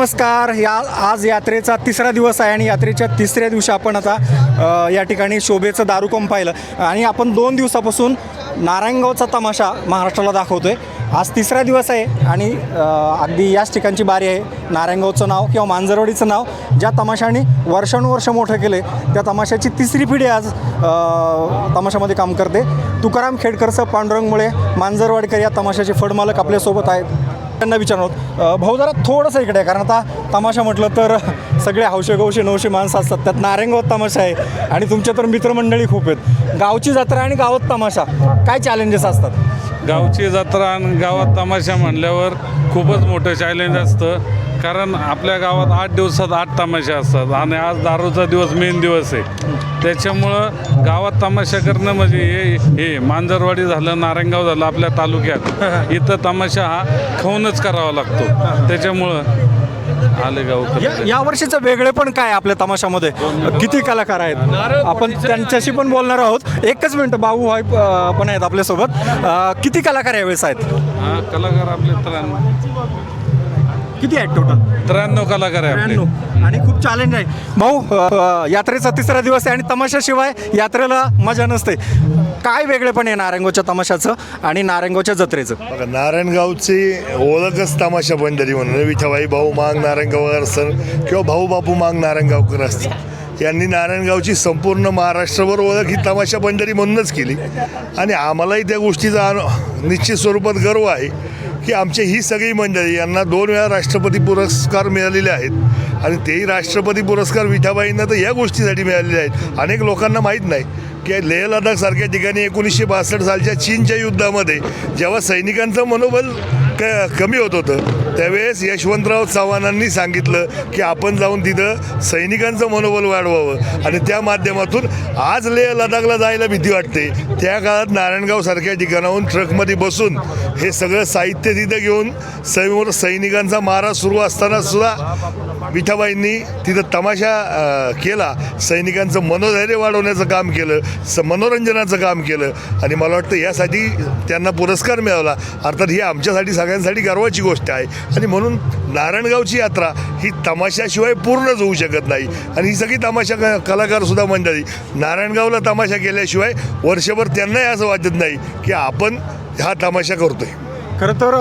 नमस्कार. आज यात्रेचा तिसरा दिवस आहे आणि यात्रेच्या तिसऱ्या दिवशी आपण आता या ठिकाणी शोभेचं दारूकंप पाहिलं आणि आपण 2 दिवसापासून नारायणगावचा तमाशा महाराष्ट्राला दाखवतोय. आज तिसरा दिवस आहे आणि अगदी याच ठिकाणची बारी आहे. नारायणगावचं नाव किंवा मांजरवाडीचं नाव ज्या तमाशाने वर्षानुवर्ष मोठं केले त्या तमाशाची तिसरी पिढी आज तमाशामध्ये काम करते. तुकाराम खेडकरसह पांडुरंग मुळे मांजरवाडीकर या तमाशाचे फडमालक आपल्यासोबत आहेत. त्यांना विचारणार भाऊ जरा थोडंसं इकडे आहे, कारण आता तमाशा म्हटलं तर सगळे हौशे गौशे नवशे माणसं असतात. त्यात नारायणगावात तमाशा आहे आणि तुमच्या तर मित्रमंडळी खूप आहेत. गावची जत्रा आणि गावात तमाशा, काय चॅलेंजेस असतात? गावची जत्रा आणि गावात तमाशा म्हणल्यावर खूपच मोठं चॅलेंज असतं, कारण आपल्या गावात 8 दिवसात 8 तमाशे असतात आणि आज दारूचा दिवस मेन दिवस आहे. त्याच्यामुळं गावात तमाशा करणं म्हणजे हे मांजरवाडी झालं, नारायणगाव झालं आपल्या तालुक्यात, इथं तमाशा हा खाऊनच करावा लागतो. त्याच्यामुळं आले गाव. या वर्षीचं वेगळे पण काय आपल्या तमाशामध्ये? किती कलाकार आहेत, आपण त्यांच्याशी पण बोलणार आहोत. एकच मिनटं, भाऊ भाई पण आहेत आपल्यासोबत. किती कलाकार यावेळेस आहेत? हा, कलाकार आपले 93. किती आहेत टोटल? 93 कलाकार आहे आपले. 93. आणि खूप चॅलेंज आहे भाऊ. यात्रेचा तिसरा दिवस आहे आणि तमाशाशिवाय यात्रेला मजा नसते. काय वेगळेपण आहे नारायणगावच्या तमाशाचं आणि नारायणगावच्या जत्रेचं? बघा, नारायणगावची ओळखच तमाशा बंदरी म्हणून. विठाबाई भाऊ मांग नारायणगावकर असतं किंवा भाऊ बापू मांग नारायणगावकर असतं, यांनी नारायणगावची संपूर्ण महाराष्ट्रभर ओळख ही तमाशा बंदरी म्हणूनच केली. आणि आम्हालाही त्या गोष्टीचा निश्चित स्वरूपात गर्व आहे की आमची ही सगळी मंडळी, यांना 2 वेळा राष्ट्रपती पुरस्कार मिळालेले आहेत आणि तेही राष्ट्रपती पुरस्कार विठाबाईंना तर या गोष्टीसाठी मिळालेले आहेत. अनेक लोकांना माहीत नाही की लेह लडाखसारख्या ठिकाणी 1962 सालच्या चीनच्या युद्धामध्ये जेव्हा सैनिकांचं मनोबल कमी होत होतं त्यावेळेस यशवंतराव चव्हाणांनी सांगितलं की आपण जाऊन तिथं सैनिकांचं मनोबल वाढवावं आणि त्या माध्यमातून आज लेह लडाखला जायला भीती वाटते. त्या काळात नारायणगावसारख्या ठिकाणाहून ट्रकमध्ये बसून हे सगळं साहित्य तिथं घेऊन समोर सैनिकांचा मारा सुरू असताना सुद्धा विठाबाईंनी तिथं तमाशा केला. सैनिकांचं मनोधैर्य वाढवण्याचं काम केलं, मनोरंजनाचं काम केलं आणि मला वाटतं यासाठी त्यांना पुरस्कार मिळाला. अर्थात ही आमच्यासाठी सगळ्यांसाठी गर्वाची गोष्ट आहे आणि म्हणून नारायणगावची यात्रा ही तमाशाशिवाय पूर्णच होऊ शकत नाही. आणि ही सगळी तमाशा कलाकारसुद्धा मंडळी नारायणगावला तमाशा केल्याशिवाय वर्षभर त्यांनाही असं वाटत नाही की आपण हा तमाशा करतोय. खरं तर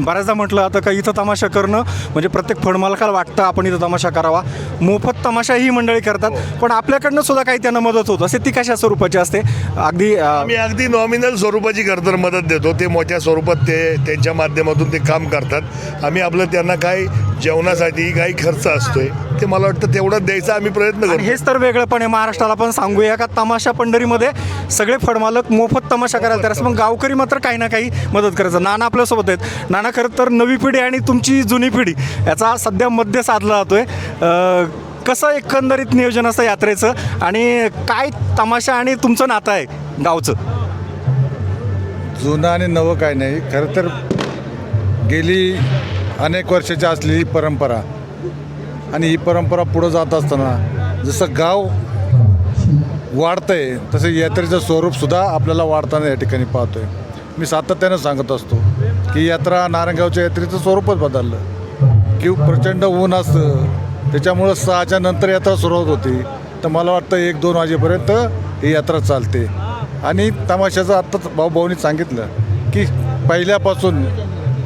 बऱ्याचदा म्हटलं आता का इथं तमाशा करणं म्हणजे प्रत्येक फडमालकाला वाटतं आपण इथं तमाशा करावा. मोफत तमाशा ही मंडळी करतात, पण आपल्याकडनं सुद्धा काही त्यांना मदत होत असते. ती कशा स्वरूपाची असते? आम्ही अगदी नॉमिनल स्वरूपाची खरं मदत देतो. ते मोठ्या स्वरूपात त्यांच्या माध्यमातून ते काम करतात. आम्ही आपलं त्यांना काही जेवणासाठी काही खर्च असतोय ते मला वाटतं तेवढंच द्यायचा आम्ही प्रयत्न करतो. हेच तर वेगळंपण आहे महाराष्ट्राला. पण सांगूया का तमाशा पंढरीमध्ये सगळे फडमालक मोफत तमाशा करायला तर मग गावकरी मात्र काही ना काही मदत करायचं. नाना आपल्यासोबत आहेत. नाना, खरं तर नवी पिढी आणि तुमची जुनी पिढी याचा सध्या मध्य साधला जातोय. कसं एकंदरीत नियोजन असतं यात्रेचं आणि काय तमाशा आणि तुमचं नातं आहे गावचं? जुनं आणि नवं काय नाही, खरं तर गेली अनेक वर्षाची असलेली परंपरा आणि ही परंपरा पुढं जात असताना जसं गाव वाढतं आहे तसं यात्रेचं स्वरूपसुद्धा आपल्याला वाढताना या ठिकाणी पाहतो आहे. मी सातत्यानं सांगत असतो की यात्रा नारायणगावच्या यात्रेचं स्वरूपच बदललं की प्रचंड ऊन असतं, त्याच्यामुळं 6च्या नंतर यात्रा सुरुवात होती. तर मला वाटतं 1-2 वाजेपर्यंत ही यात्रा चालते. आणि तमाशाचं आत्ताच भाऊभाऊनी सांगितलं की पहिल्यापासून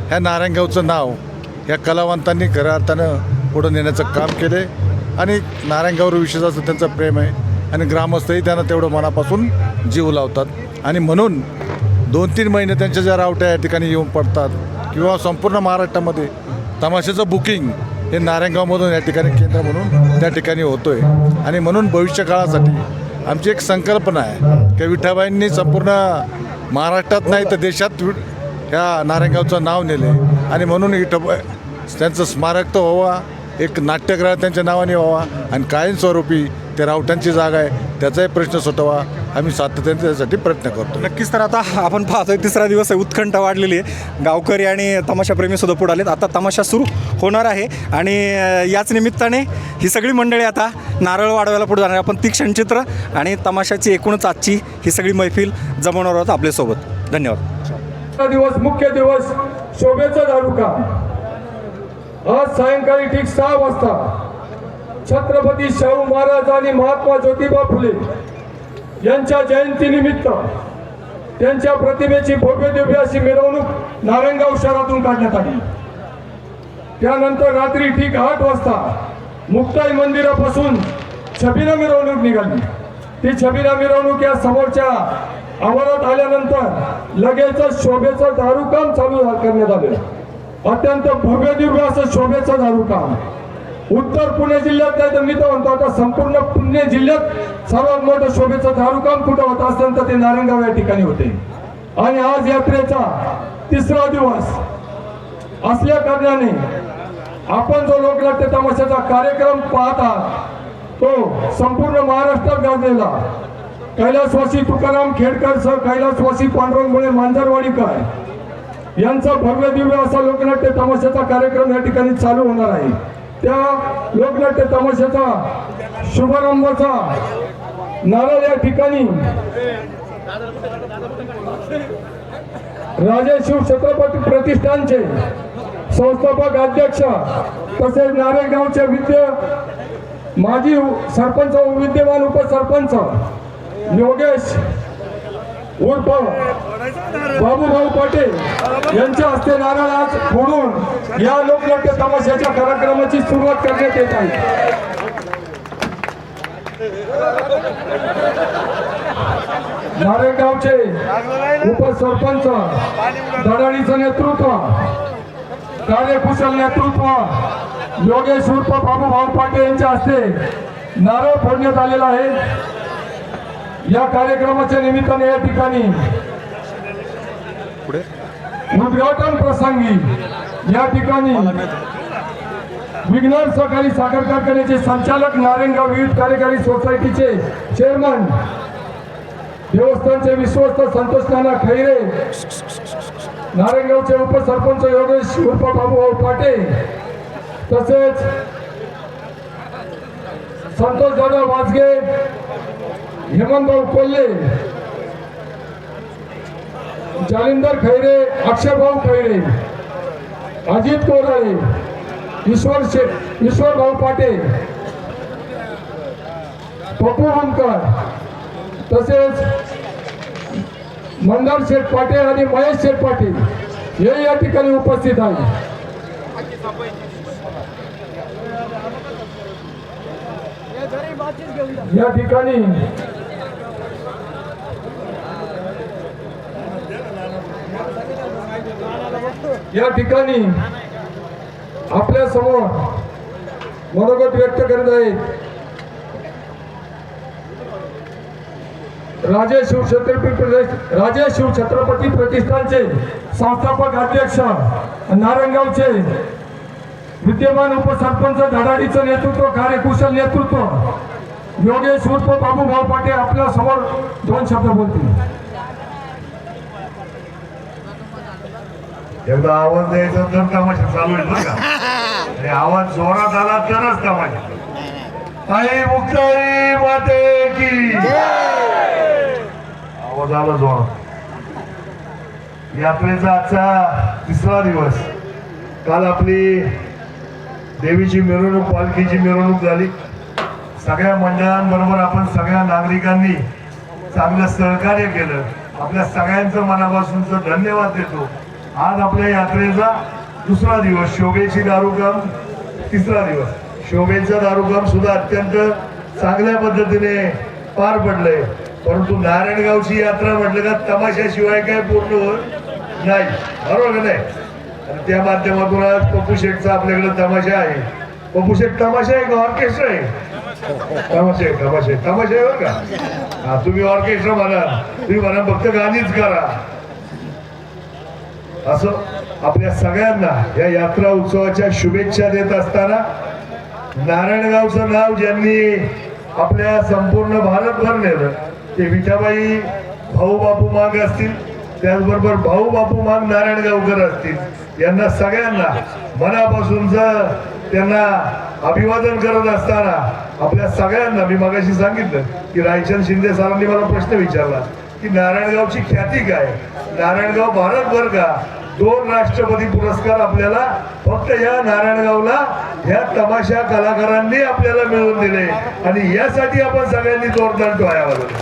ह्या नारायणगावचं नाव ह्या कलावंतांनी खऱ्या अर्थानं पुढं नेण्याचं काम केले आणि नारायणगावर विशेष त्यांचं प्रेम आहे आणि ग्रामस्थही त्यांना तेवढं मनापासून जीव लावतात. आणि म्हणून 2-3 महिने त्यांच्या ज्या रावट्या या ठिकाणी येऊन पडतात किंवा संपूर्ण महाराष्ट्रामध्ये तमाशाचं बुकिंग हे नारायणगावमधून या ठिकाणी केंद्र म्हणून त्या ठिकाणी होतो आहे. आणि म्हणून भविष्य काळासाठी आमची एक संकल्पना आहे की विठाबाईंनी संपूर्ण महाराष्ट्रात नाही तर देशात ह्या नारायणगावचं नाव नेले आणि म्हणून विठाबाई त्यांचं स्मारक तर व्हावा, एक नाट्यगृह त्यांच्या नावाने व्हावा आणि कायमस्वरूपी ते रावट्यांची जागा आहे त्याचाही प्रश्न सुटावा. आम्ही सातत्याने त्यासाठी प्रयत्न करतो. नक्कीच. तर आता आपण पाहतोय तिसरा दिवस आहे, उत्कंठा वाढलेली आहे. गावकरी आणि तमाशाप्रेमीसुद्धा पुढे आलेत. आता तमाशा सुरू होणार आहे आणि याच निमित्ताने ही सगळी मंडळी आता नारळ वाढवायला पुढे जाणार. आपण ती क्षणचित्र आणि तमाशाची एकूणच आजची ही सगळी मैफिल जमवणार आहोत आपल्यासोबत. धन्यवाद. दिवस मुख्य दिवस शोभेचा तालुका आज सायंकाळी ठीक 6 वाजता छत्रपती शाहू महाराज आणि महात्मा ज्योतिबा फुले यांच्या जयंतीनिमित्त त्यांच्या प्रतिमेची भव्य दिव्य अशी मिरवणूक नारायणगाव शहरातून काढण्यात आली. त्यानंतर रात्री ठीक 8 वाजता मुक्ताई मंदिरापासून छबिना मिरवणूक निघाली. ती छबिना मिरवणूक या समोरच्या आवारात आल्यानंतर लगेचच शोभेचं दारूकाम चालू करण्यात आलं. अत्यंत भव्य दिव्य असं शोभेचं दारूकाम उत्तर पुणे जिल्ह्यात नाही तर मी तर म्हणतो आता संपूर्ण पुणे जिल्ह्यात सर्वात मोठं शोभेचं दारूकाम कुठं होत असेल तर ते नारायणगाव या ठिकाणी होते. आणि आज यात्रेचा 3रा दिवस असल्या कारणाने आपण जो लोकनाट्य तमाशाचा कार्यक्रम पाहत आहात तो संपूर्ण महाराष्ट्रात गाजलेला कैलासवासी तुकाराम खेडकर सर कैलासवासी पांडुरंग मुळे मांजरवाडीकर यांचा भव्य दिव्य असा लोकनाट्य तमाशाचा कार्यक्रम या ठिकाणी चालू होणार आहे. त्या लोकनाट्य तमाशाचा शुभारंभाचा नारळ या ठिकाणी राजे शिव छत्रपती प्रतिष्ठानचे संस्थापक अध्यक्ष तसेच नारायणगावचे माजी सरपंच व विद्यमान उपसरपंच योगेश उर्फ बाबूभाऊ पाटील यांच्या हस्ते नारळ आज फोडून या लोकनाट्य तमाशाच्या कार्यक्रमाची सुरुवात करण्यात येत आहे. नारायणगावचे उपसरपंच धडाडीचं नेतृत्व कार्यकुशल नेतृत्व योगेश उर्फ बाबूभाऊ पाटील यांच्या हस्ते नारळ फोडण्यात आलेला आहे. या कार्यक्रमाच्या निमित्ताने या ठिकाणी उद्घाटन प्रसंगी या ठिकाणी विघ्नर सहकारी साखर कारखान्याचे संचालक नारायणगाव विविध कार्यकारी सोसायटीचे चेअरमन देवस्थानचे विश्वस्त संतोष नाना खैरे नारायणगावचे उपसरपंच योगेश उर्फ बाबूभाऊ पाटील तसेच संतोष दादा वाजगे हेमंतभाऊ कोल्हे जालिंदर खैरे अक्षरभाऊ खैरे अजित कोराळे ईश्वरभाऊ पाटील पप्पू हुमकर तसेच मंदार शेठ पाटील आणि महेश शेठ पाटील हे या ठिकाणी उपस्थित आहे. या ठिकाणी आपल्या समोर मनोगत व्यक्त करत आहेत राजे शिव छत्रपती प्रतिष्ठानचे संस्थापक अध्यक्ष नारायणगावचे विद्यमान उपसरपंच धडाडीचं नेतृत्व कार्यकुशल नेतृत्व योगेश उर्फ बाबूभाऊ पाटील आपल्या समोर 2 शब्द बोलतील. एकदा आवाज द्यायचा तर तमाशा चालू आहे बरं का. आणि आवाज जोरात आला तरच तमाशा. आई मुक्ताई माते की आवाज आला जोरात. यात्रेचा आजचा 3रा दिवस. काल आपली देवीची मिरवणूक पालखीची मिरवणूक झाली. सगळ्या मंडळांबरोबर आपण सगळ्या नागरिकांनी चांगलं सहकार्य केलं. आपल्या सगळ्यांचं मनापासूनच धन्यवाद देतो. आज आपल्या यात्रेचा 2रा दिवस शोभेची दारूकाम 3रा दिवस. शोभेचं दारूकाम सुद्धा अत्यंत चांगल्या पद्धतीने पार पडलंय. परंतु नारायणगावची यात्रा म्हटलं का तमाशाशिवाय काय पूर्ण होत नाही, बरोबर का नाही. आणि त्या माध्यमातून आज पप्पू शेठचा आपल्याकडे तमाशा आहे. पप्पू शेठ तमाशा आहे का ऑर्केस्ट्रा आहे? तमाशा आहे बरं का. हा, तुम्ही ऑर्केस्ट्रा म्हणा, तुम्ही म्हणा फक्त गाणीच करा. असं आपल्या सगळ्यांना या यात्रा उत्सवाच्या शुभेच्छा देत असताना नारायणगावचं नाव ज्यांनी आपल्या संपूर्ण भारतभर नेलं ते विठाबाई भाऊ बापू मांग असतील, त्याचबरोबर भाऊ बापू मांग नारायणगावकर असतील. यांना सगळ्यांना मनापासूनच त्यांना अभिवादन करत असताना आपल्या सगळ्यांना मी मगाशी सांगितलं की रायचंद शिंदे सरांनी मला प्रश्न विचारला की नारायणगावची ख्याती काय. नारायणगाव भारतभर का 2 राष्ट्रपती पुरस्कार आपल्याला फक्त या नारायणगावला ह्या तमाशा कलाकारांनी आपल्याला मिळवून दिले आणि यासाठी आपण सगळ्यांनी जोरदार टाळ्या वाजवल्या.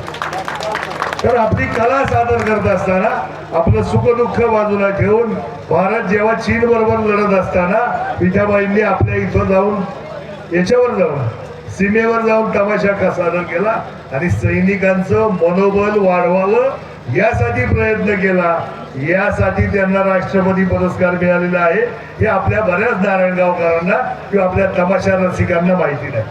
तर आपली कला सादर करत असताना आपलं सुखदुःख बाजूला ठेवून भारत जेव्हा चीन बरोबर लढत असताना विठाबाईंनी आपल्या इथं जाऊन याच्यावर जाऊन सीमेवर जाऊन तमाशा का सादर केला आणि सैनिकांचं मनोबल वाढवावं यासाठी प्रयत्न केला. यासाठी त्यांना राष्ट्रपती पुरस्कार मिळालेला आहे हे आपल्या बऱ्याच नारायणगावकरांना किंवा आपल्या तमाशा रसिकांना माहिती नाही.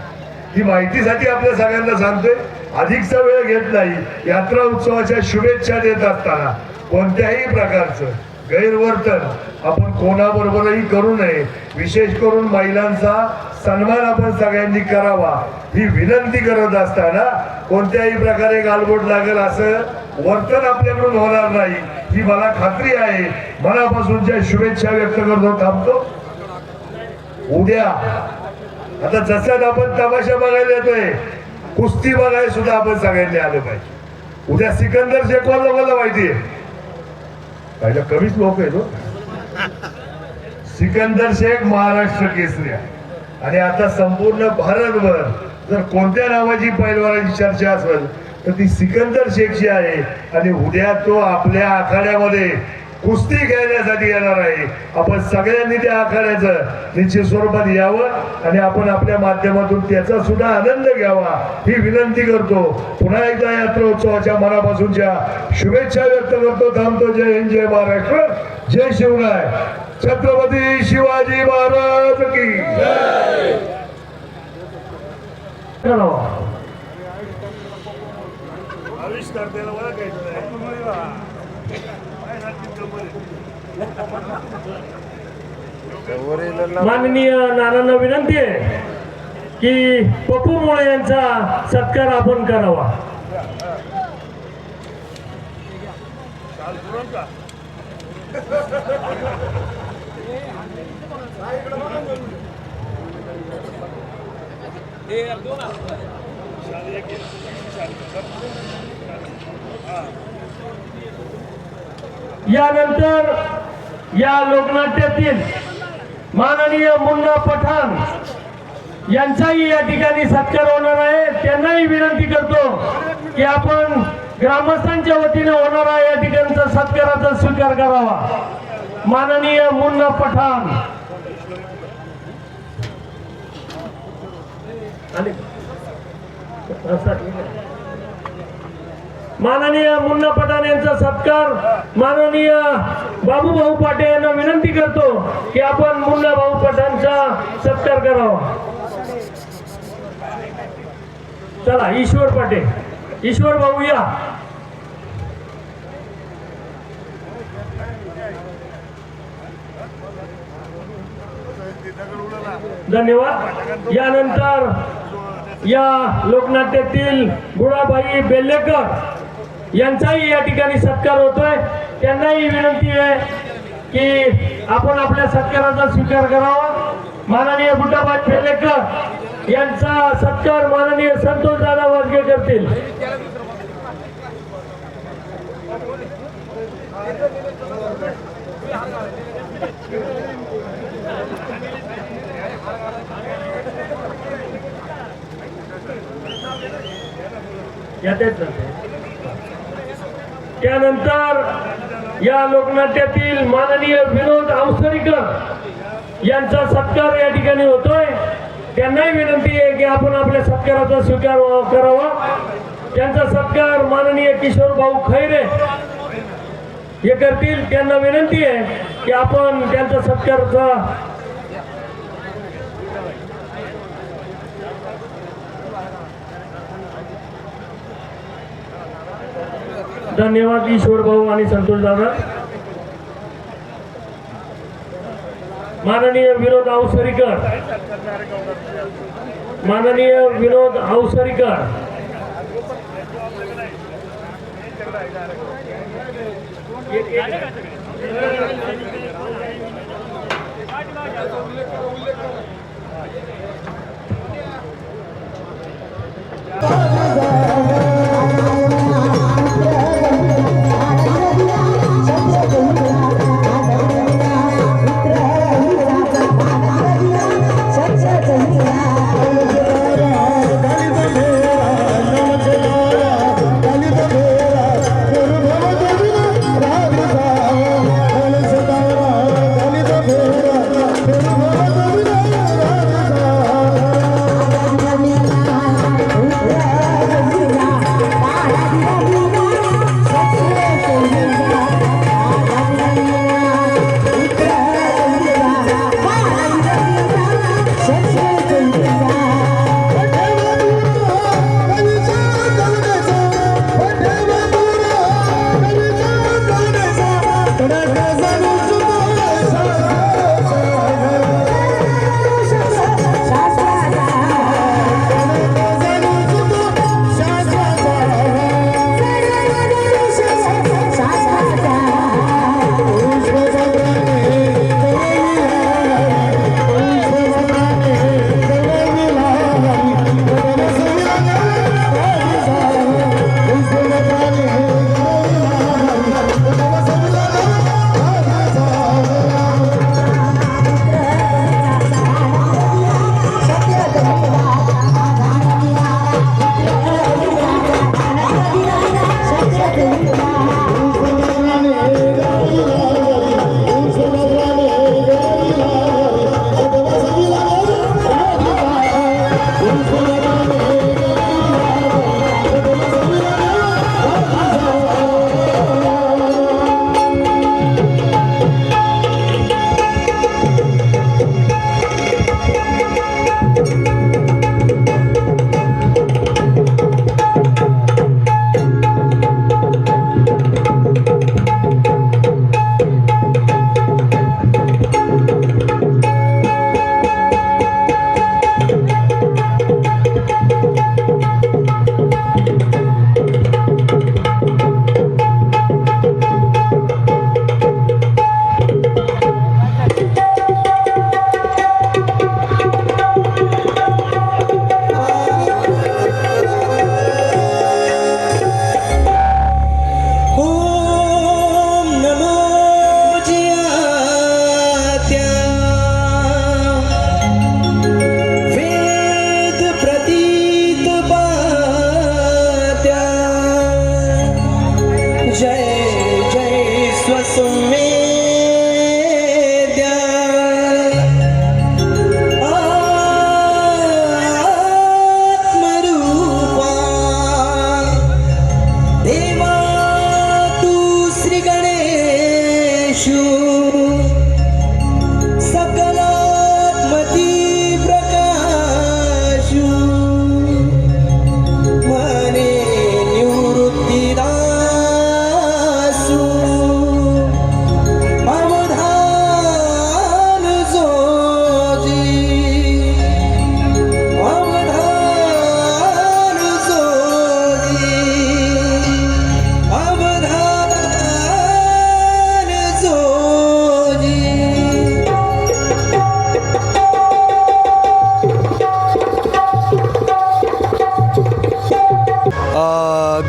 ही माहितीसाठी आपल्या सगळ्यांना सांगतोय. अधिकचा वेळ घेत नाही. यात्रा उत्सवाच्या शुभेच्छा देत असताना कोणत्याही प्रकारचं गैरवर्तन आपण कोणाबरोबरही करू नये. विशेष करून महिलांचा सन्मान आपण सगळ्यांनी करावा ही विनंती करत असताना कोणत्याही प्रकारे गालबोट लागेल असं वर्तन आपल्याकडून होणार नाही ही मला खात्री आहे. मनापासूनच्या शुभेच्छा व्यक्त करतो. थांबतो. उद्या आता जसं आपण तमाशा बघायला येतोय कुस्ती बघायला सुद्धा आपण सगळ्यांनी आलं पाहिजे. उद्या सिकंदर शेखवाल लोकांना माहिती आहे पहिला कमीच लोक आहेत. सिकंदर शेख महाराष्ट्र केसरी आणि आता संपूर्ण भारतभर जर कोणत्या नावाची पैलवानाची चर्चा असेल तर ती सिकंदर शेखची आहे. आणि उद्या तो आपल्या आखाड्यामध्ये कुस्ती खेळण्यासाठी येणार आहे. आपण सगळ्यांनी त्या आखाड्याचं निश्चित स्वरूपात यावं आणि आपण आपल्या माध्यमातून त्याचा सुद्धा आनंद घ्यावा ही विनंती करतो. पुन्हा एकदा यात्रा उत्सवाच्या मनापासूनच्या शुभेच्छा व्यक्त करतो. थांबतो. जय हिंद, जय महाराष्ट्र, जय शिवराय, छत्रपती शिवाजी महाराज की जय. माननीय नानांना विनंती आहे की पप्पू मुळे यांचा सत्कार आपण करावा. यानंतर या लोकनाट्यातील माननीय मुन्ना पठाण यांचाही या ठिकाणी सत्कार होणार आहे. त्यांनाही विनंती करतो की आपण ग्रामस्थांच्या वतीने होणारा या ठिकाणचा सत्काराचा स्वीकार करावा. माननीय मुन्ना पठाण माननीय मुन्ना पठाण यांचा सत्कार माननीय बाबूभाऊ पाटे यांना विनंती करतो की आपण मुन्ना भाऊ पठाणचा सत्कार करावा. चला ईश्वर पाटे, ईश्वर भाऊ या. धन्यवाद. यानंतर या लोकनाट्यातील गुणाबाई बेल्लेकर यांचाही या ठिकाणी सत्कार होतोय. त्यांनाही विनंती आहे की आपण आपल्या सत्काराचा स्वीकार करावा. माननीय गुड्डाबाई बेल्लेकर यांचा सत्कार माननीय संतोष दादा वाजगे करतील. त्यानंतर या लोकनाट्यातील माननीय विनोद अवसरीकर यांचा सत्कार या ठिकाणी होतोय. त्यांनाही विनंती आहे की आपण आपल्या सत्काराचा स्वीकार करावा. त्यांचा सत्कार माननीय किशोर भाऊ खैरे हे करतील. त्यांना विनंती आहे की आपण त्यांचा सत्काराचा धन्यवाद. ईश्वर भाऊ आणि संतोष दादा. माननीय विनोद अवसरीकर, माननीय विनोद अवसरीकर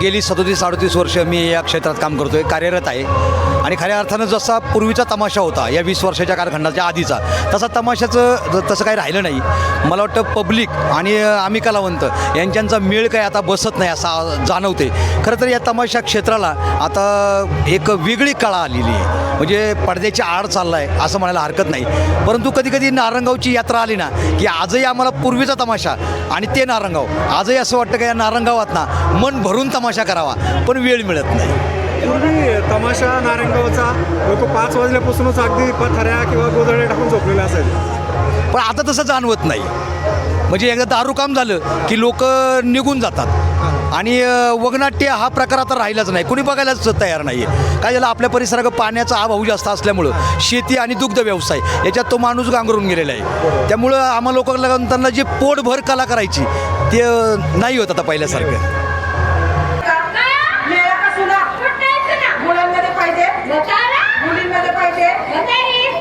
गेली 37-38 वर्ष मी या क्षेत्रात काम करतो आहे, कार्यरत आहे. आणि खऱ्या अर्थानं जसा पूर्वीचा तमाशा होता या 20 वर्षाच्या कालखंडाच्या आधीचा, तसा तमाशाचं तसं काही राहिलं नाही. मला वाटतं पब्लिक आणि आम्ही कलावंत यांच्यांचा मेळ काय आता बसत नाही असं जाणवते. खरं तर या तमाशा क्षेत्राला आता एक वेगळी कळा आलेली आहे, म्हणजे पडद्याची आड चालला आहे असं म्हणायला हरकत नाही. परंतु कधी कधी नारंगावची यात्रा आली ना की आजही आम्हाला पूर्वीचा तमाशा आणि ते नारंगाव, आजही असं वाटतं की या नारंगावात ना मन भरून तमाशा करावा, पण वेळ मिळत नाही. पूर्वी तमाशा नारायणगावचा लोक 5 वाजल्यापासूनच अगदी पथाऱ्या किंवा गोधड्या टाकून झोपलेले असायचे. पण आता तसं जाणवत नाही. म्हणजे एकदा दारू काम झालं की लोक निघून जातात आणि वगनाट्य हा प्रकार आता राहिलाच नाही, कोणी बघायलाच तयार नाही आहे. काय झालं, आपल्या परिसरात पाण्याचा अभाव जास्त असल्यामुळं शेती आणि दुग्ध व्यवसाय याच्यात तो माणूस गांगरून गेलेला आहे. त्यामुळं आम्हा लोकांना जे पोटभर कला करायची ते नाही होत आता पहिल्यासारखं. मुलांमध्ये पाहिजे, मुलींमध्ये पाहिजे,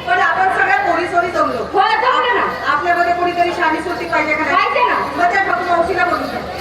पण आपण सगळ्या पोरी सोरी जमलो. आपल्यामध्ये कोणीतरी शाली सुट्टी पाहिजे का नाही? मग त्या ठाकूर मावशीला बोलू शकतो.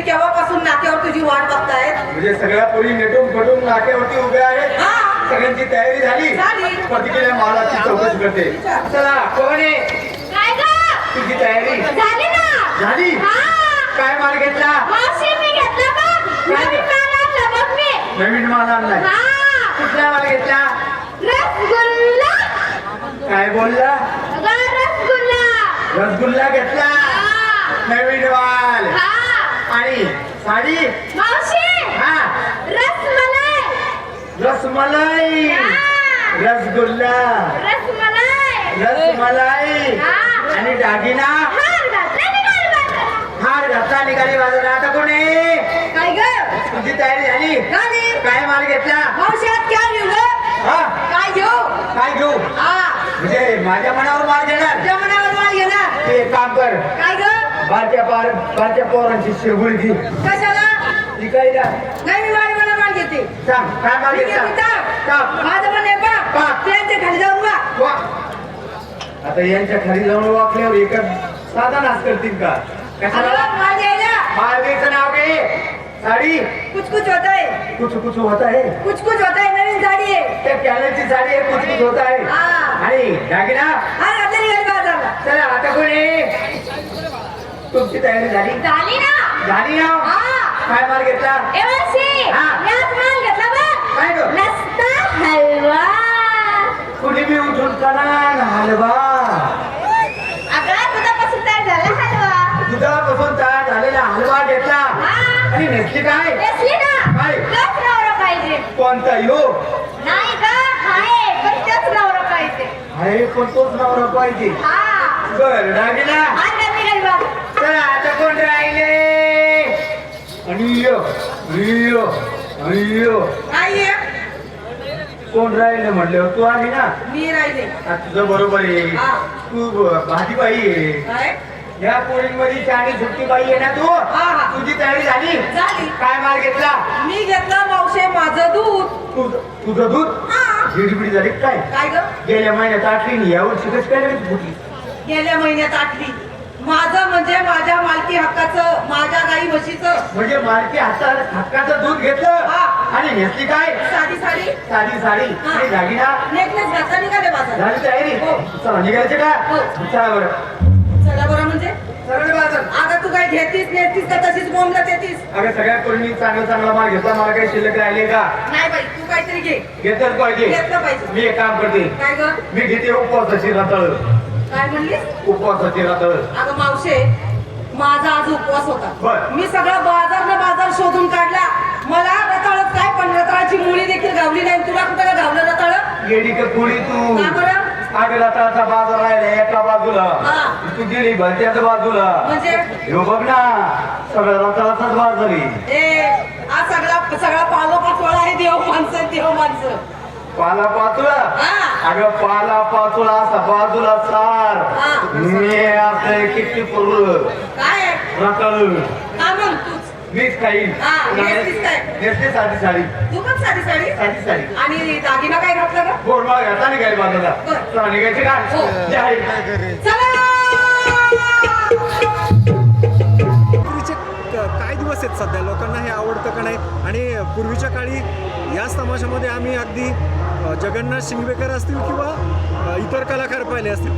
केव्हापासून नाक्यावर तुझी वाट बघतायत? म्हणजे सगळ्या पोरी नेटून फटून नाक्यावरती उभ्या आहेत. सगळ्यांची तयारी झाली. प्रतिकेल्या मालाची चौकशी करते. चला, कोण आहे? तुझी तयारी झाली? काय माल घेतला? नवीन माल आणलाय. कुठला माल घेतला? काय बोलला? रसगुल्ला घेतला. नवीन माल आणि साडी रसमलाई, रसगुल्ला, रसमलाई आणि दागिना हार घातला, निघाली बाजूला. आता कोण आहे? काय ग? तुझी तयारी झाली? काय माल घेतला? काय घेऊ? काय घेऊ? काय घेऊ म्हणजे माझ्या मनावर माल घेणार? तुझ्या मनावर माल घेणार. ते एक काम कर, काय ग? बारच्या पोरांची शेगुळी घे. कशाला? विकायला. नाही, मी वाढ मला माल घेते. सांग काय माल घेतला? माझं पण आहे बा. त्यांच्या खाली जाऊन वा. आता यांच्या खाली जाऊन वाकल्यावर एका साधा नाच करतील का? कशाला? माल घ्यायला. माल घ्यायचं नाव घे. साडी कुछ कुछ होता है. कुछ कुछ होता है. कुछ कुछ होता है. नवीन साडी आहे. त्या कॅलेची साडी आहे. कुछ कुछ होता है. आणि दागिना हा घातली निघाली बाजारला. चला आता कोणी? तुमची तयारी झाली? झाली ना. झाली ना. काय माल घेतला? माल घेतला बघ. काय गं? नसता हलवा. कुणी बी उठून करा हलवा. अगं दुधापासून तयार झाला हलवा. दुधापासून तयार झालेला हलवा घेतला. आणि नेसली काय? नेसली ना. काय? तोच नवरा पाहिजे. कोणता यो? नाही का? हाय, पण तोच नवरा पाहिजे. आहे पण तोच नवरा पाहिजे. बर दागिना चला आता कोण राहिले? कोण राहिले म्हटल्यावर तू आली ना. मी राहिले. तुझं बरोबर आहे. तू भाजीबाई आहे. या पोळींमध्ये चाणी सुट्टी बाई आहे ना तू. तुझी तयारी झाली? काय माल घेतला? मी घेतला मावशे माझं दूध. तुझं दूध झिडबिडी झाली काय? काय ग? गेल्या महिन्यात आठली, यावर्षी कसं काय फुटली? गेल्या महिन्यात आठली. माझं म्हणजे माझ्या मालकी हक्काचं, माझ्या गाई म्हशीचं. म्हणजे मालकी हक्काचं दूध घेतलं आणि नेसली काय? साडी. साडी आणि दागिना नेकलेस घातला, निघाले बाजार. झाली तयारी? चला निघायचे का? चला बरं. चला बरं म्हणजे सरळ बाजार. आता तू काय घेतीस नेतीस का तशीच बोंबलत येतीस? अगं सगळ्यात पूर्वी मी चांगला चांगला माल घेतला, मला काही शिल्लक राहिले का? नाही बाई, तू काहीतरी घे. घेतलंच पाहिजे. घेतलं पाहिजे. मी एक काम करते, काय ग? मी घेते उपवासाची रताळ. काय म्हणलीस? उपवासाची रताळ. अगं मावशे, माझा आज उपवास बर. होता. मी सगळा बाजार शोधून काढला. मला रताळच काय, पण रताळाची मुळी देखील गावली नाही. तुला कुठं का गावलं रताळ? गेली का कुळी तू? का बरं? अगं रताळाचा बाजार राहिला एका बाजूला, हा. तू गेली भलत्याच बाजूला. म्हणजे ह्यो बघ ना, सगळं रताळाचाच बाजार आहे. हा सगळा पालो पाचोळा आहे. देव माणसं. पाला पाचोळा? हा. अगं पाला पाचोळा असा बाजूला चार. हा. मी असं किती पुरलं काय रताळ का मग तूच? वीस खाईल. हा, नेसतीस काय? नेसते साडी. तू पण साडी साडी. आणि दागिना काय घातला का? गोडमाळ घातला निघाय बाजूला. बरं. चला निघायचे का? हो. जाहीर. चला. पूर्वीचे काय दिवस आहेत सध्या, लोकांना हे आवडतं का नाही? आणि पूर्वीच्या काळी याच तमाशामध्ये आम्ही अगदी जगन्नाथ शिंगवेकर असतील किंवा इतर कलाकार पाहिले असतील,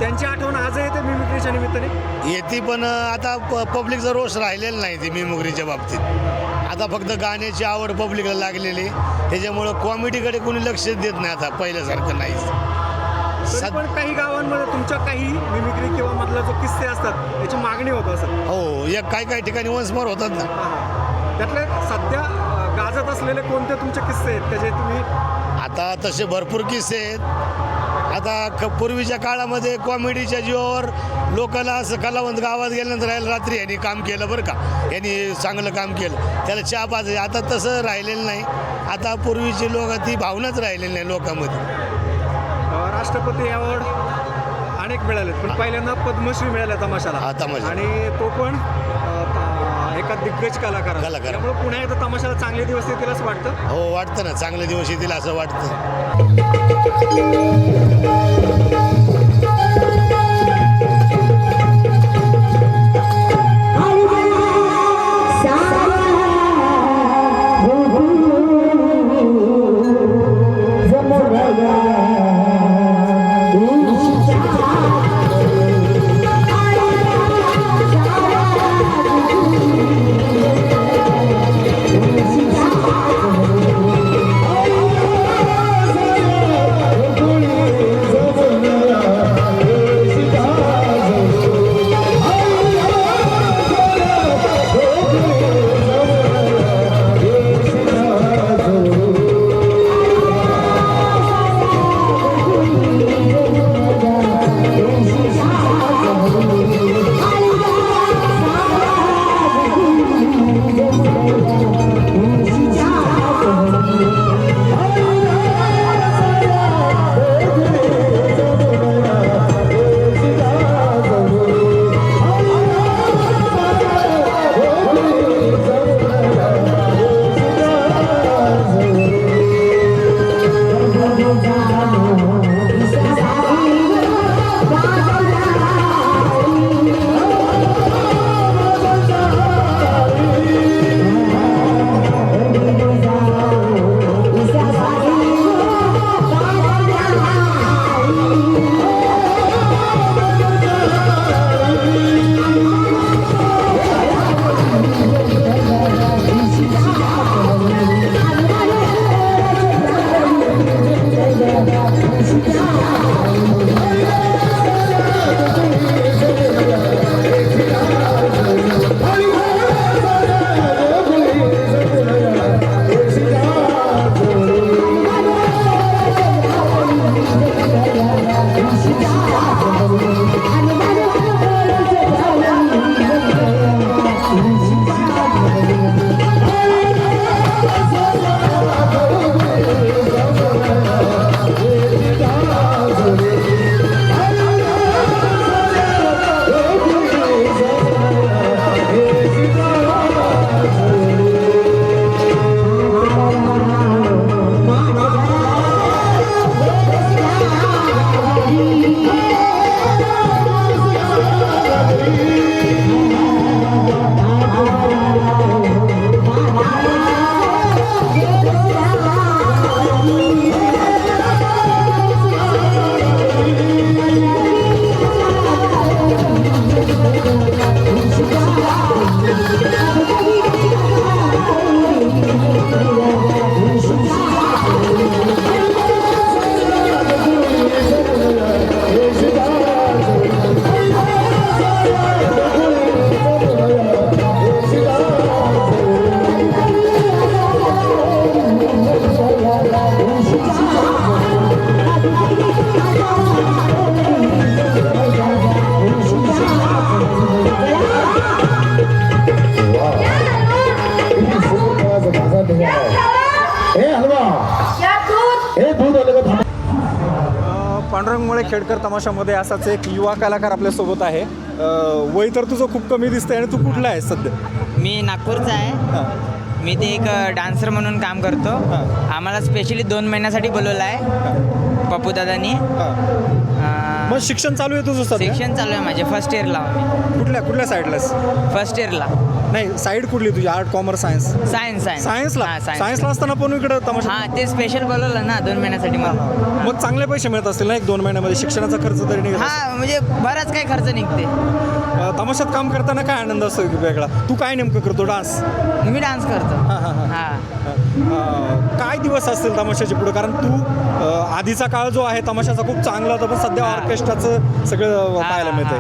त्यांची आठवण आज येते मिमिक्रीच्या निमित्ताने. येते, पण आता पब्लिकचा रोष राहिलेला नाही ते मिमिक्रीच्या बाबतीत. आता फक्त गाण्याची आवड पब्लिकला लागलेली, त्याच्यामुळं कॉमेडीकडे कोणी लक्ष देत नाही आता पहिल्यासारखं नाही. तरी पण काही गावांमध्ये तुमच्या काही मिमिक्री किंवा मधला जो किस्से असतात त्याची मागणी होत असत. हो, एक काही ठिकाणी वंशमार होतात ना. त्यातले सध्या गाजत असलेले कोणते तुमचे किस्से आहेत का जे तुम्ही? आता तसे भरपूर किस्से आहेत. आता पूर्वीच्या काळामध्ये कॉमेडीच्या जीवावर लोकांना असं कलावंत गावात गेल्यानंतर राहिलं, रात्री यांनी काम केलं बरं का, यांनी चांगलं काम केलं, त्याला चहा पाच. आता तसं राहिलेलं नाही. आता पूर्वीची लोक ती भावनाच राहिलेली नाही लोकांमध्ये. राष्ट्रपती अवॉर्ड अनेक मिळालेत, पण पहिल्यांदा पद्मश्री मिळाला तमाशाला. हा, तमाशा. आणि तो पण एका दिग्गज कलाकार. त्यामुळे पुन्हा एकदा तमाशाला चांगले दिवस येतील असं वाटतं. हो, वाटतं ना, चांगले दिवस येतील असं वाटतं. Oh पांडुरंग मुळे खेडकर तमाशामध्ये असाच एक युवा कलाकार आपल्यासोबत आहे. वय तर तुझं खूप कमी दिसतंय आणि तू कुठला आहे सध्या? मी नागपूरचा आहे. हां मी ते एक डान्सर म्हणून काम करतो. हां. आम्हाला स्पेशली 2 महिन्यासाठी बोलवलं आहे पप्पू दादांनी. मग शिक्षण चालू आहे तुझं सध्या? शिक्षण चालू आहे माझे. फर्स्ट इयरला कुठल्या साईडलाच? फर्स्ट इयरला. नाही, साईड कुठली तुझी? Art, commerce, science? सायन्स सायन्सला? हां, सायन्सला असताना पण इकडं तमाशा? हां, ते स्पेशल बोलवलं ना 2 महिन्यासाठी मग. मग चांगले पैसे मिळत असतील ना 1-2 महिन्यामध्ये? शिक्षणाचा खर्च तरी निघत असेल. हां, म्हणजे बराच काही खर्च निघते. तमाशात काम करताना काय आनंद असतो वेगळा? तू काय नेमकं करतो? डान्स? मी डान्स करतो. हां हां हां. हां. काय दिवस असतील तमाशाचे पुढे? कारण तू आधीचा काळ जो आहे तमाशाचा खूप चांगला होता, पण सध्या हां. ऑर्केस्ट्राचं सगळं पाहायला मिळतंय.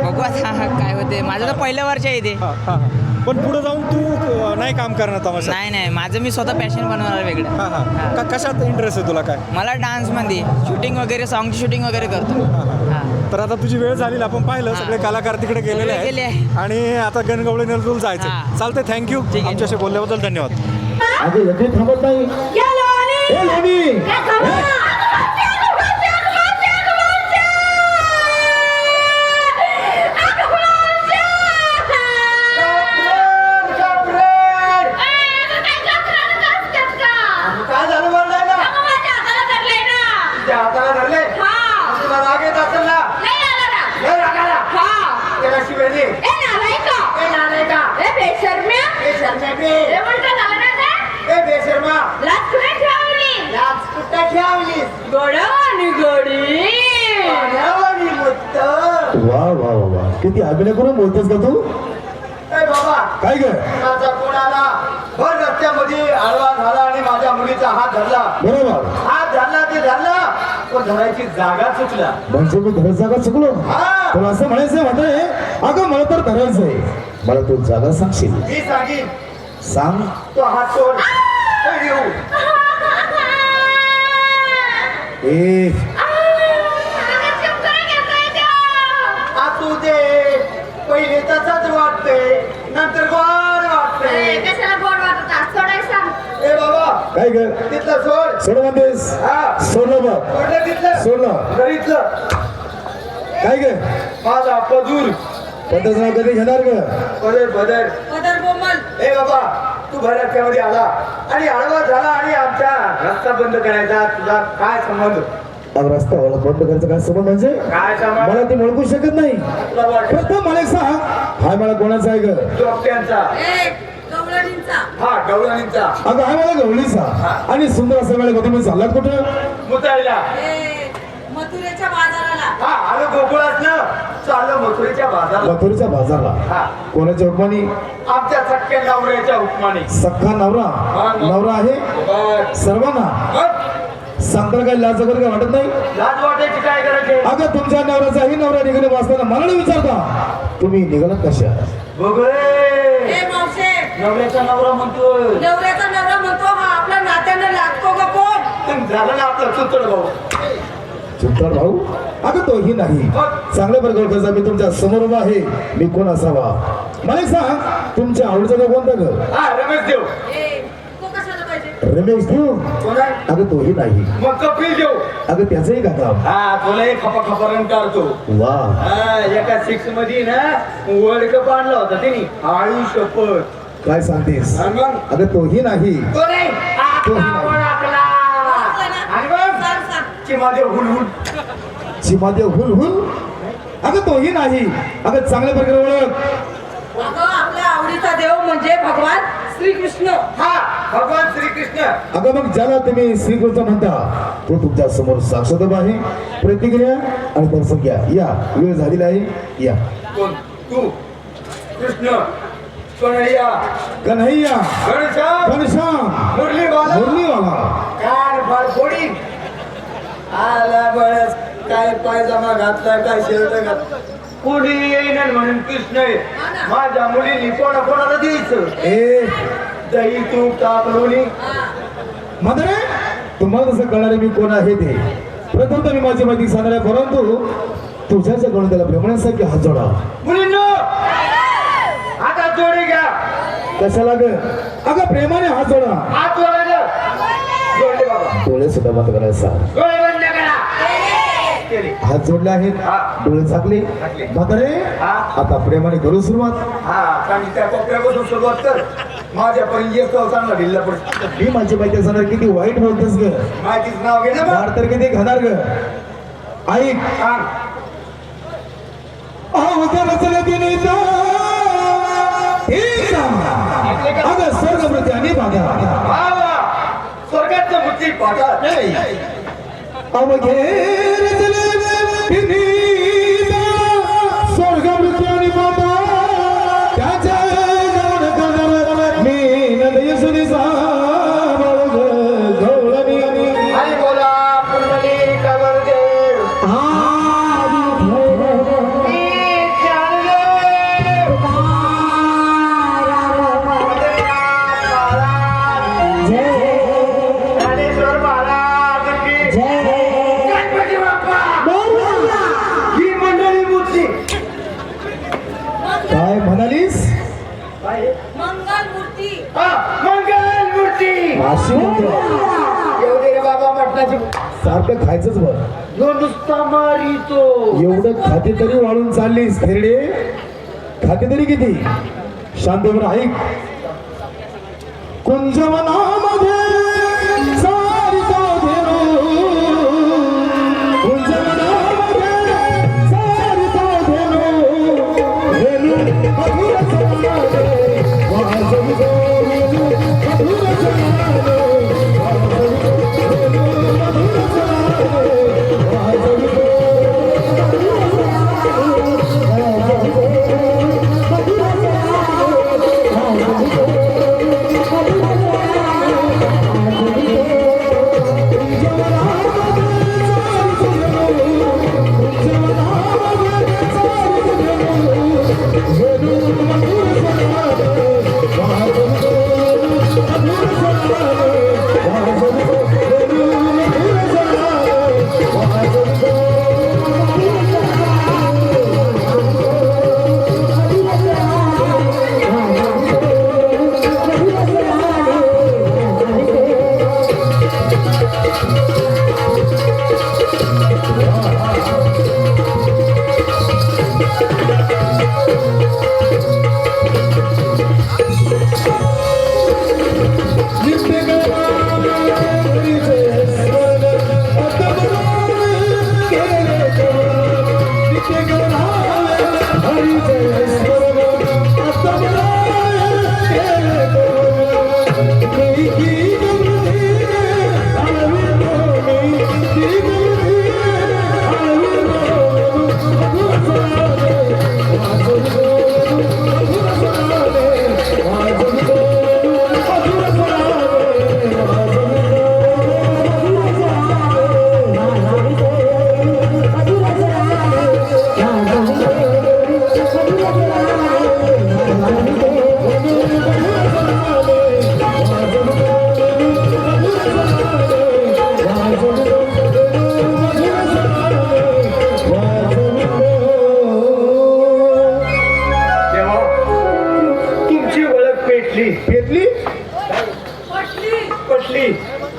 बघू आता काय होते. माझं तर पहिलं वर्ष आहे ते. हां हां हां. पण पुढे जाऊन तू नाही काम करणार तमाशा? नाही, माझं मी स्वतः पॅशन बनवणार वेगळं. हां हां. कशात इंटरेस्ट आहे तुला? काय? मला डान्समध्ये शूटिंग वगैरे, सॉंगची शूटिंग वगैरे करतो. हां. तर आता तुझी वेळ झाली, आपण पाहिलं सगळे कलाकार तिकडे गेलेले सगळे गेले आहेत आहे. आणि आता गणगवळी नरदूल जायचं. हां. चालतंय, थँक्यू ठीक आहे. आमच्याशी बोलल्याबद्दल धन्यवाद. अगं लगेच थांबत नाही. ए, लोणी! काय झालं बोललाय ना? तुझ्या हाताला धरले? तुला राग येत असेल ना? लय राग आला? त्याला शिव्या दे. ए नालायका. ए बेशर्म्या बे. ए बेशर्मा. लाज कुठं ठेवलीस? पाण्यावानी मुत्त. वा वा वा वा, किती अभिनय करून बोलतोस का तू? ए बाबा, काय ग? माझा कोण आला? भर रस्त्यामध्ये आडवा झाला आणि माझ्या मुलीचा हात धरला. बरोबर. हात धरला ते धरला, पण धरायची जागा चुकला. म्हणजे मी धरत जागा चुकलो? हा. तुला असं म्हणायचंय म्हणतोय? अगं मला तर धरायचंय. मला तू जागा सांगशील? मी सांगीन. सांग. तो हात सोड. ए, येऊ. ए असू दे. पहिले तसाच वाटते, नंतर गोड वाटते. ए बाबा, काय ग? तिथलं सोड. सोड म्हणतेस? हा. सोडलं बघ. सोडलं तिथलं. सोडलं. घरीतलं. काय ग? माझा पदूर. पदाचं नाव कधी घेणार ग? बदर. ए बाबा, तू भरत्यामध्ये आला आणि आडवा झाला आणि आमच्या रस्ता बंद करायचा. तुझा काय संबंध? अगं रस्ता बंद करायचं काय संबंध? म्हणजे काय संबंध? मला ते ओळखू शकत नाही. तुला वाटतं प्रथम मला एक सांग, हाय मला कोणाचा आहे ग? डॉक्टरांचा. हा, गवळणींचा. अगं हाय मला गवळीचा. आणि सुंदर असं वेळेला तुम्ही चाललात कुठं? मुतायला. मथुरेच्या बाजाराला. हा, आलं गोकुळात ना, चाललं मथुरेच्या बाजारला. मथुरेच्या बाजारला. हा. कोणाच्या हुकमानी? आमच्या सख्या नवऱ्याच्या हुकमाने. सख्खा नवरा? नवरा आहे बर. सर्वांना सांगताना काही लाज वगैरे काय वाटत नाही? लाज वाटायची काय गरज आहे? अगं तुमच्या नवऱ्याचाही नवरा निघाले वाचताना मला नाही विचारता तुम्ही निघालात कशा? बघे, मावशे, नवऱ्याचा नवरा म्हणतोय. नवऱ्याचा नवरा म्हणतो हा आपल्या नात्यानं लागतो का कोण? झालं ना आपलं सुतळ भाऊ. चिंता भाऊ? अगं तोही नाही. चांगल्या प्रकारचा मी तुमच्या समोर उभा आहे. मी कोण असावा? मला एक सांग, तुमच्या आवडीचा तो कोणता ग? हा, रमेश देव. तो कशाला पाहिजे? रमेश देव? कोण आहे? अगं तोही नाही. मग कपिल देव. अगं त्याचंही का काम? हा, तुलाही खपाखपा काढतो. वा. हा, एका 6 मध्ये ना वर्ल्ड कप आणला होता त्यांनी. आळू शपथ. काय सांगतेस? आणि मग अगं तोही नाही. तो नाही. तोही आता नाही. ओळखला. आणि मग चिमादेव हुलहुल. चिमादेव हुल हुल? अगं तोही नाही. अगं चांगल्या प्रकारे ओळख. अगं आपल्या आवडीचा देव म्हणजे भगवान श्रीकृष्ण. हा, भगवान श्रीकृष्ण. अगं मग ज्याला तुम्ही श्रीकृष्ण म्हणता तो तुमच्या समोर साक्षात उभा आहे. प्रतिक्रिया आणि दर्शन घ्या. या, वेळ झालेला आहे. या. कोण? तू. कृष्ण. कन्हैया. कन्हैया. घनश्याम. घनश्याम. मुरलीवाला. मुरलीवाला. कान फाडफोडी. आला बळस. काय पायजामा घातला, काय शर्ट घातला. कोणी येईन म्हणून कृष्ण आहे. माझ्या मुलीनी कोणाला द्यायचं? ए दही तूप ताप लोणी. म्हातारे, तुम्हाला तसं कळणारे मी कोण आहे ते प्रथम तर मी माझी माहिती सांगणार आहे, परंतु तुझ्याच्या कडून त्याला प्रेमण्यासाठी हात जोडा. मुलींनो, आता जोडी घ्या. कशाला ग? अगं प्रेमाने हात जोडा. हात जोडायला. जोडले बाबा. डोळे सुद्धा बंद करायला सांग. डोळे बंद करा. हात जोडले आहेत, डोळे झाकले. म्हातारे आता प्रेमाने करू सुरुवात. हा कारण त्या कोपऱ्यापासून सुरुवात कर. माझ्यापर्यंत येतो चांगला ढिल्ला पडतो. मी माझी माहिती असणार किती वाईट बोलतेस ग. माहितीच नाव घे ना बा. वाढ तर किती घाणार ग. ऐक सांग. अगं स्वर्ग मृत्यू आणि बाधा वा वा. स्वर्गाचं मुक्ती पाहतात. अवघे स्वर्ग मृत्यू आणि बाधा त्याच्या मी नदय सुनीसा गौळणी आणि बोला पुंडलिक वरदेव. ज्ञानेश्वर महाराज की गणपती बाप्पा. ही मंडळी मुक्ती. काय म्हणालीस? मंगलमूर्ती. मंगल मूर्ती. अशी म्हणतो येऊ दे रे बाबा मटणाची. सारखं खायचंच बरं. जो नुसता मारितो. एवढं खाते तरी वाळून चाललीस खेरडे. खाते तरी किती? शांतवर ऐक. कुंजवनामध्ये सारिका धेनू, कुंजवनामध्ये सारिका धेनू, धेनू मधुर सनाने, वाजवी गो धेनू मधुर सनाने, वाजवी गो धेनू मधुर सनाने, वाजवी गो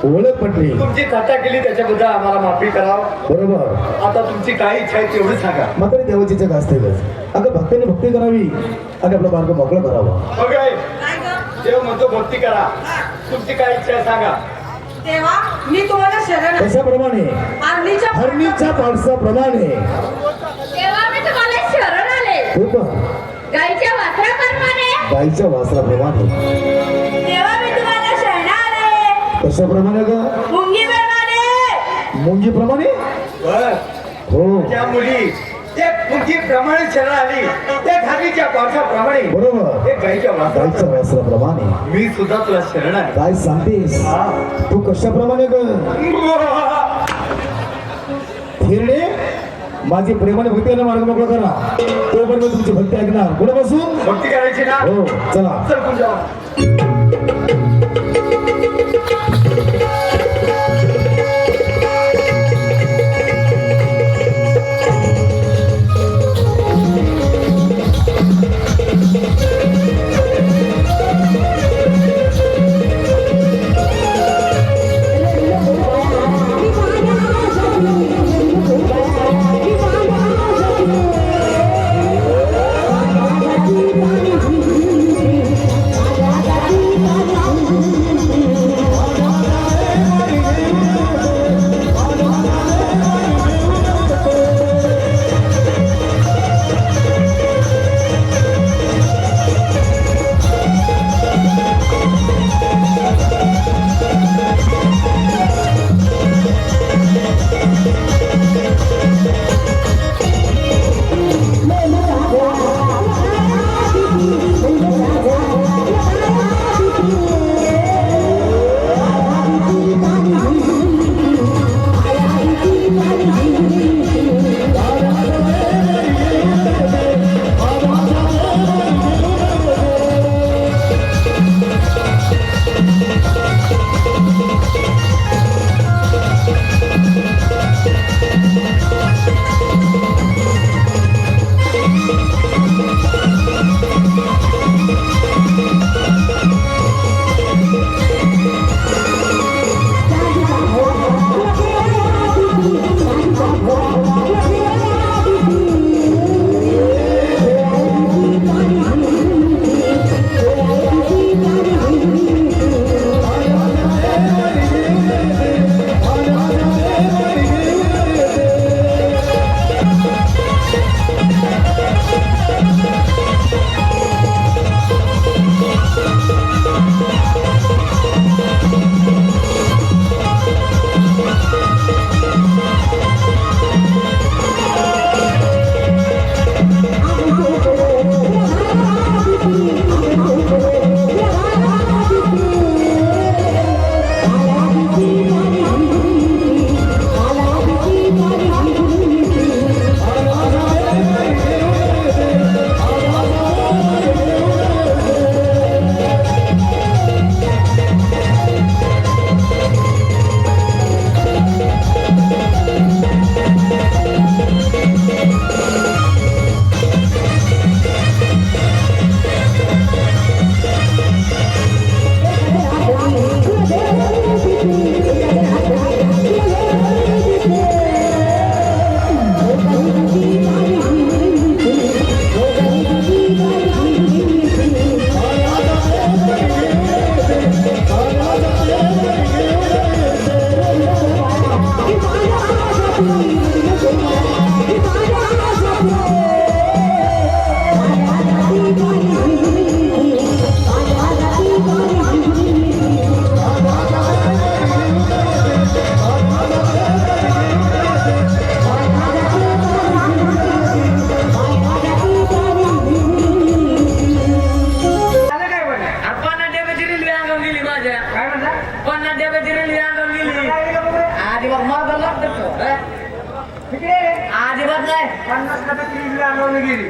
ओळख पटली. तुमची थट्टा केली त्याच्याबद्दल आम्हाला माफी करा. बरोबर. आता तुमची काय इच्छा आहे तेवढं सांगा. मात्र देवाची जग असते ग. अगं भक्तांनी भक्ती करावी आणि आपला मार्ग मोकळा करावा. बघ आहे. देव म्हणतो भक्ती करा. तुमची काय इच्छा आहे सांगा. देवा मी तुम्हाला शरण आहे. कशाप्रमाणे? हरणीच्या पावसाप्रमाणे. देवा मी तुम्हाला शरण आले. हो का? गाईच्या वासराप्रमाणे. गाईच्या वासराप्रमाणे. देवा मी तुम्हाला शरण आले. कशाप्रमाणे ग? मुंगीप्रमाणे. मुंगीप्रमाणे? बर. हो. त्या मुली त्या मुंगीप्रमाणे शरण आली. त्या धारीच्या पावसाप्रमाणे. बरोबर. ते गाईच्या वासराप्रमाणे. मी सुद्धा तुला शरण आहे. काय सांगतेस? तू कशाप्रमाणे ग? हिरडे माझी प्रेमाने भक्ती मार्ग मोकळा करा. तोपर्यंत तुमची भक्ती ऐकणार. पुढे बसून भक्ती करायची ना. हो चला. चल पूजा. Thank you.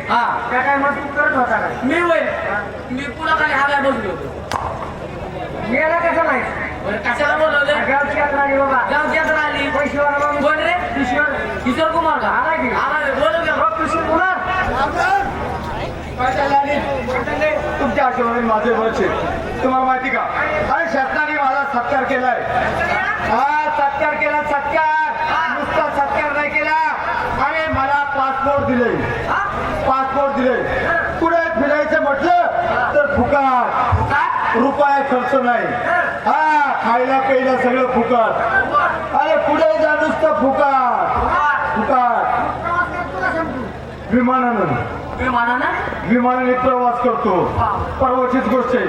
हा त्या काय मग तू करत होता का मी वय मी पुन्हा खाली हागाय बसलो होतो मेला कसं नाही बरं कशाला बोलवलं गावची यात्रा आली बाबा गावची यात्रा आली पैसेवाला माणूस कोण रे किशोर कुमार का आला की? आला बोलव घ्या कृष्ण कुमार काय चाललं आणि तुमच्या आठवणी माझे वर्ष तुम्हाला माहिती का अरे शासनाने मला सत्कार केलाय हा सत्कार केला सत्कार नुसता सत्कार नाही केला अरे मला पासपोर्ट दिले पुढे फिरायचं म्हटलं तर फुकाट रुपया खर्च नाही हा खायला प्यायला सगळं फुकाट अरे पुढे जा नुसतं फुकाट विमानाने प्रवास करतो परवाचीच गोष्ट आहे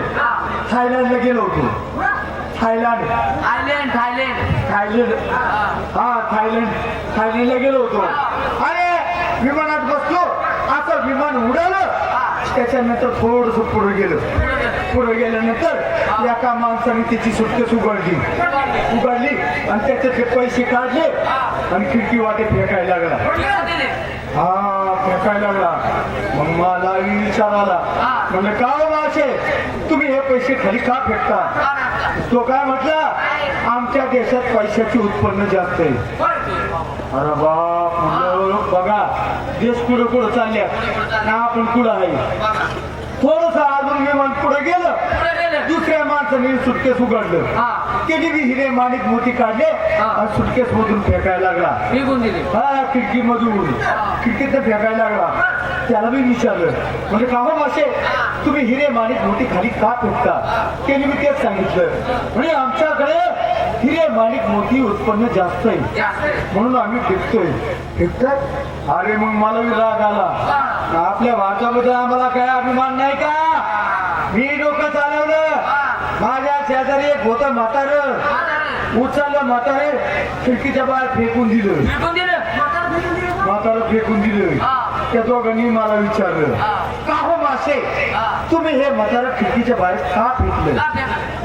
थायलंडला गेलो होतो थायलंडला गेलो होतो अरे विमानात बसलो असं विमान उडालं त्याच्यानंतर थोडस पुढे गेल्यानंतर एका माणसाने त्याची सुटकेस उघडली आणि त्याचे पैसे काढले आणि खिडकी वाटे फेकायला लागला मग मला विचार आला म्हणजे का मासे तुम्ही हे पैसे खाली का फेकता तो काय म्हटला आमच्या देशात पैशाचे उत्पन्न जास्त आहे अरे बाप म्हणलं बघा देश कुठं चालल्या ना आपण कुठं आहे थोडस अजून विमान पुढे गेलं दुसऱ्या माणसाने सुटकेस उघडलं त्याने बी हिरे माणिक मोती काढले आणि सुटकेस मधून फेकायला लागला हा खिडकीतून फेकायला लागला त्याला मी विचारलं म्हणजे का हो मासे तुम्ही हिरे माणिक मोती खाली का फेकता त्याने मी तेच सांगितलं म्हणजे आमच्याकडे हिरे माणिक मोती उत्पन्न जास्त आहे म्हणून आम्ही फेकतोय अरे मग मला बी राग आला आपल्या भारताबद्दल आम्हाला काय अभिमान नाही का मी डोकं चालवलं माझ्या शेजारी एक होतं म्हातारं उचललं म्हातारे खिडकीच्या बाहेर फेकून दिलं त्या दोघांनी मला विचारलं का हो मासे तुम्ही हे म्हातारं खिडकीच्या बाहेर का फेकलं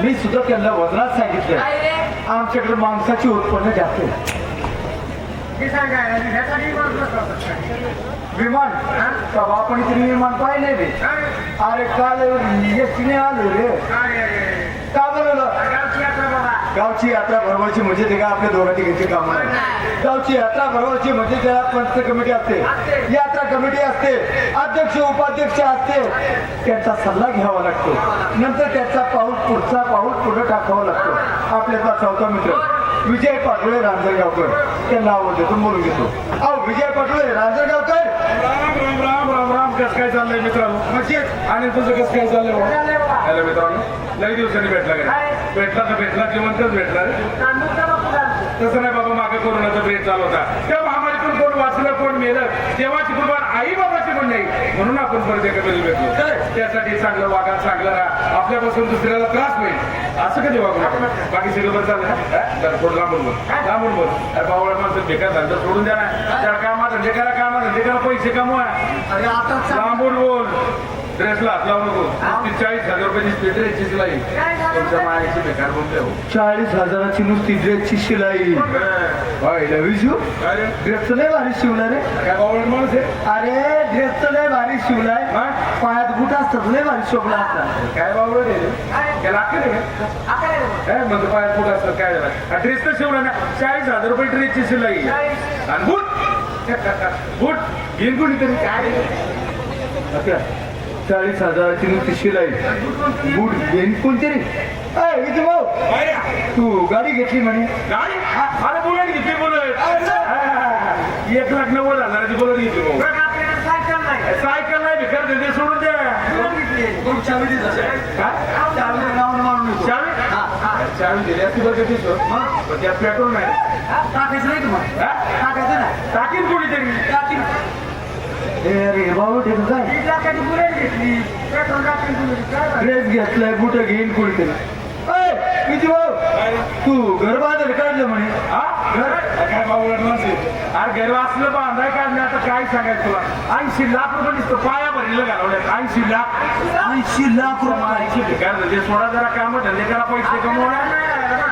मी सुद्धा त्यांना वजनात सांगितलं आमच्याकडे माणसाची उत्पन्न जास्त आहे विमान आपण इथे विमान पाहिले रे अरे काल एसटीने आलो रे का बोलवलं गावची यात्रा भरवायची म्हणजे ते का आपल्या दोघांची घ्यायची काम आहे गावची यात्रा भरवायची म्हणजे त्याला पंच कमिटी असते यात्रा कमिटी असते अध्यक्ष उपाध्यक्ष असते त्यांचा सल्ला घ्यावा लागतो नंतर त्याचा पुढचा पाऊल पुढे टाकावा लागतो आपल्याचा चौथा मित्र विजय पाटोळे रांजणगावकर त्यांना आवडते तो बोलून घेतो अहो विजय पाटोळे रांजणगावकर राम कसं काय चाललंय मित्रांनो म्हणजे आणि तुझं कसं काय चाललंय हॅलो मित्रांनो लई दिवसांनी भेटला जिवंतच भेटला तसं नाही बाबा मागे कोरोनाचा भेट चालू होता त्या महामारीतून कोण वाचलं कोण मेलं देवाची कृपा आई बाबाची पण नाही म्हणून आपण परत एकत्र भेटलो त्यासाठी चांगलं वागा चांगलं राहा आपल्यापासून दुसऱ्याला त्रास होईल असं कधी वागू नका बाकी सगळं बरं चाललं थोडं लांबून बोल अरे बावळा माणसं बेकार धंदा सोडून द्या ना त्या कामा धंदे करा पैसे कमवा अरे आता लांबून बोल ड्रेसला हात लावू नको 40,000 रुपयाची ड्रेसची शिलाई तुमच्या मायाची बेकार बोलते 40,000ची नुसती ड्रेसची शिलाई ड्रेसचं लय भारी शिवलाय रे काय बावळा माणूस आहे अरे ड्रेसचं लय भारी शिवलाय पायात बुट असतात लय भारी शोभला असतात काय बावळ रे त्याला काय म्हणतो पायात बुट असतात काय झालं ड्रेस तर शिवला ना 40,000 रुपये ड्रेसची शिलाई आणि बूट घेऊन कोणीतरी काय 40,000ची नुसती शिलाई बूट घेईन कोणतरी भाऊ तू गाडी घेतली म्हणे गाडी अरे बुलेट घेतली बुलेट 1,90,000ची बुलेट घेतली सायकल नाही भिकार धंदे सोडून द्या चावी दिली असती बरं त्यात पेट्रोल नाही टाकायचं नाही तुम्हाला टाकायचं नाही टाकीन कोणीतरी अरे भाऊ ठेवून काय ड्रेस घेतलाय बुट घेईन कोणीतरी किती भाऊ तू घर बांधायला काढलं म्हणे काय भाऊ अरे घर असलं बांधाय काढलं आता काय सांगायचं तुला 80 लाख रुपये नुसतं पाया भरलेलं घालवल्यात 80 लाख रुपये भिकार धंदे सोडा जरा काम धंदे करा पैसे कमवणार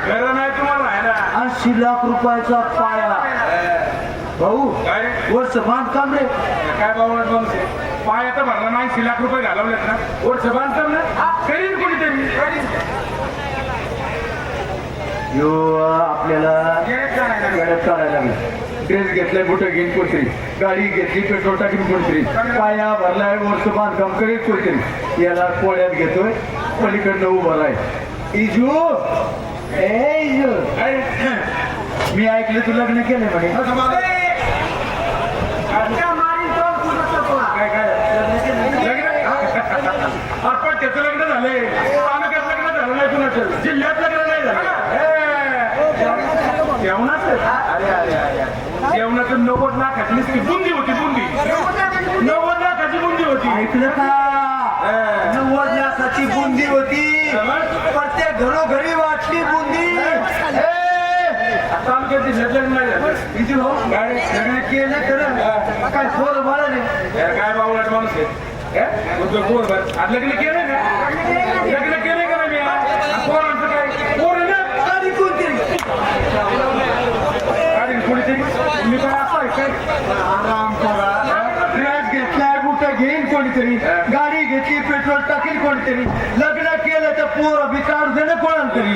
घर नाही तुम्हाला 80 लाख रुपयाचा पाया भाऊ काय वर्ष बांधकाम रे काय बावळ बनते पाय आता भरला नाही 80 लाख रुपये घालवलेत ना वर्ष बांधकाम ना करीन कोणीतरी यो आपल्याला गाड्यात काढायला लागला ड्रेस घेतलाय बुटं घेईन कोणतरी गाडी घेतली पेट्रोल टाकीन कोणतरी पाया भरलाय वर्ष बांधकाम करीत कोणतरी याला कोड्यात घेतोय पलीकडनं उभा आहे इजू ए इजू मी ऐकलं तू लग्न केलंय म्हणे आपण त्याचं लग्न झालंय तालुक्यात लग्न झालं नाही कुणाचं जिल्ह्यात लग्न नाही झालं जेवणाचं अरे अरे अरे जेवणाचं 90 लाखाची नुसती बुंदी होती बुंदी 90 लाखाची बुंदी होती ऐकलं का 90 लाखाची बुंदी होती प्रत्येक घरोघरी वाटली बुंदी तालुक्याची लग्न नाही झालं किती हो लग्न केलं खरं काय पोर बाळा नाही काय बावळाट माणूस आहे पोर आज लग्न केलं ना लग्न केलं का नाही पोरांचं काय पोर गाडी कोणतरी गाडी कोणतरी मी काय असं आहे काय आराम करा ड्रेस घेतलाय बुट घेईन कोणीतरी गाडी घेतली पेट्रोल टाकील कोणतरी लग्न केलं तर पोर बी काढून देणं कोणाला तरी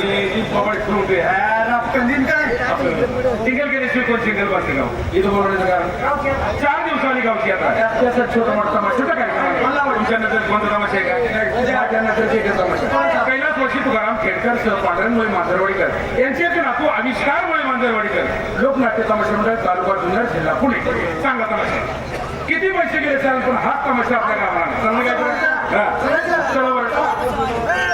सिंगल केल्याशिवाय कोण सिंगल बसते गाव इथं बोलण्याचं कारण 4 दिवसांनी गावची आता छोटा मोठा तमाशा काय तुमच्या नंतर कोणता तमाशा आहे का तमाशा पहिल्याच वर्षी तुकाराम खेडकर पांढरनमुळे मांजरवाडीकर यांचे नातू आविष्कारमुळे मांजरवाडीकर लोकनाट्य तमाशा मंडळ तालुका जुन्नर जिल्हा पुणे चांगला तमाशा किती पैसे गेले चालेल पण हाच तमाशा आपल्या गावाला चांगलं काय चला बरं